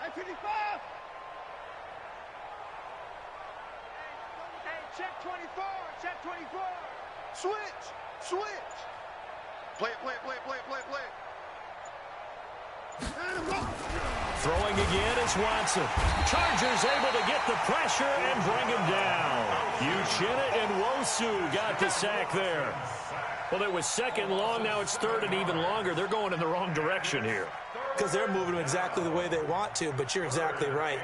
I 55. Hey, check 24. Check 24. Switch. Play it. Throwing again is Watson. Chargers able to get the pressure and bring him down. Uchenna and Nwosu got the sack there. Well, it was second long. Now it's third and even longer. They're going in the wrong direction here. Because they're moving them exactly the way they want to, but you're exactly right.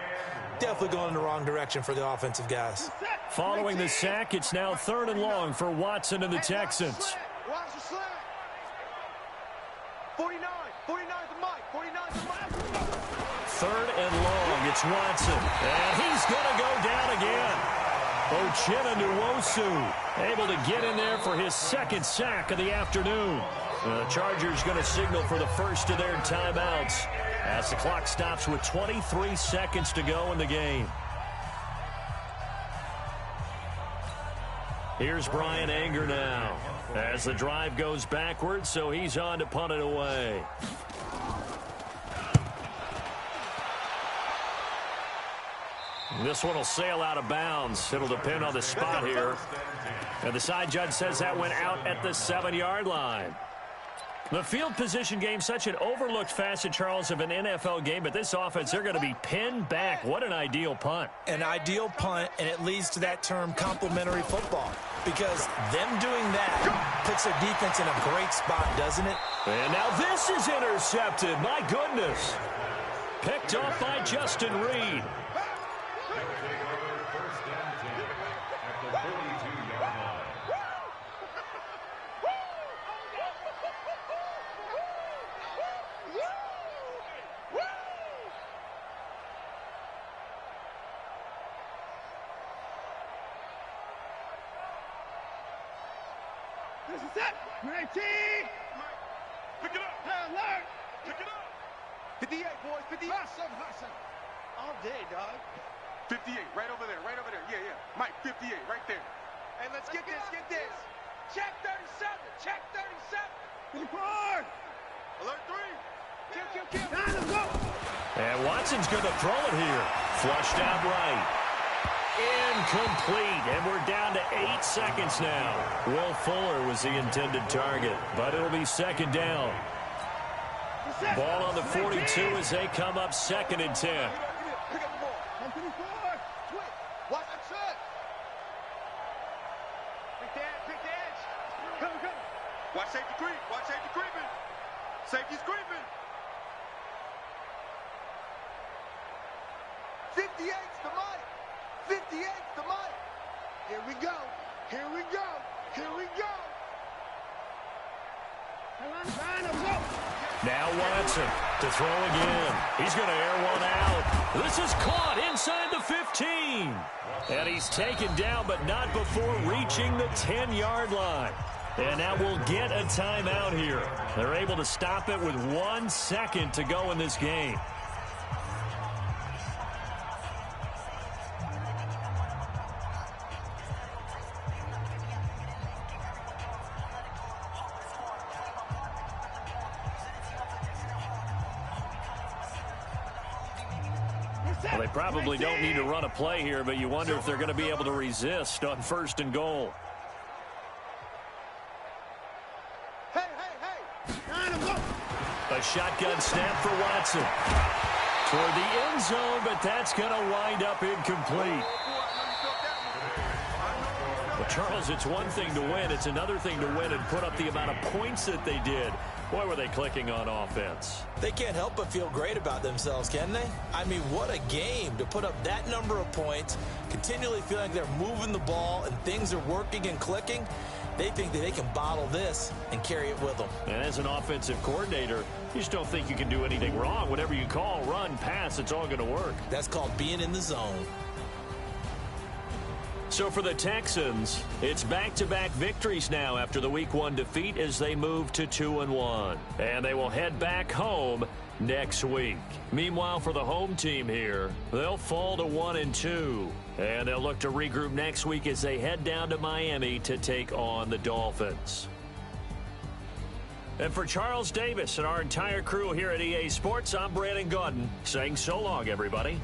Definitely going in the wrong direction for the offensive guys. Following the sack, it's now third and long for Watson and the Texans. Watch the slant. 49 the mic. 49 the mic. Third and long, it's Watson. And he's going to go down again. Uchenna Nwosu able to get in there for his second sack of the afternoon. The Chargers going to signal for the first of their timeouts as the clock stops with 23 seconds to go in the game. Here's Brian Anger now as the drive goes backwards, so he's on to punt it away. This one will sail out of bounds. It'll depend on the spot here. And the side judge says that went out at the 7-yard line. The field position game, such an overlooked facet, Charles, of an NFL game, but this offense, they're going to be pinned back. What an ideal punt. An ideal punt, and it leads to that term complementary football. Because them doing that puts their defense in a great spot, doesn't it? And now this is intercepted. My goodness. Picked off by Justin Reed. First and 10 at the 32-yard line. This is it. 19. Pick it up. Alert. Pick it up. 58, boys. 58. Hustle. All day, dog. 58, right over there. Yeah. Mike, 58, right there. Hey, let's get this. Check 37. Check 37. 54. Alert 3. Kill. Time to go. And Watson's going to throw it here. Flushed out right. Incomplete. And we're down to 8 seconds now. Will Fuller was the intended target, but it'll be second down. Ball on the 42 as they come up 2nd and 10. Pick up the ball. 54. Switch. Watch that set. Pick the edge. Come. Watch safety creeping. Safety's creeping. 58's the mic. 58's the mic. Here we go. Now Watson to throw again. He's going to air one out. This is caught inside the 15. And he's taken down, but not before reaching the 10-yard line. And now we'll get a timeout here. They're able to stop it with 1 second to go in this game. Well, they probably don't need to run a play here, but you wonder if they're going to be able to resist on 1st and goal. Hey. A shotgun snap for Watson. Toward the end zone, but that's going to wind up incomplete. The Charles, it's one thing to win. It's another thing to win and put up the amount of points that they did. Boy, were they clicking on offense. They can't help but feel great about themselves, can they? I mean, what a game to put up that number of points, continually feeling like they're moving the ball and things are working and clicking. They think that they can bottle this and carry it with them. And as an offensive coordinator, you just don't think you can do anything wrong. Whatever you call, run, pass, it's all going to work. That's called being in the zone. So for the Texans, it's back-to-back victories now after the Week 1 defeat as they move to 2-1. And they will head back home next week. Meanwhile, for the home team here, they'll fall to 1-2. And they'll look to regroup next week as they head down to Miami to take on the Dolphins. And for Charles Davis and our entire crew here at EA Sports, I'm Brandon Gaudin saying so long, everybody.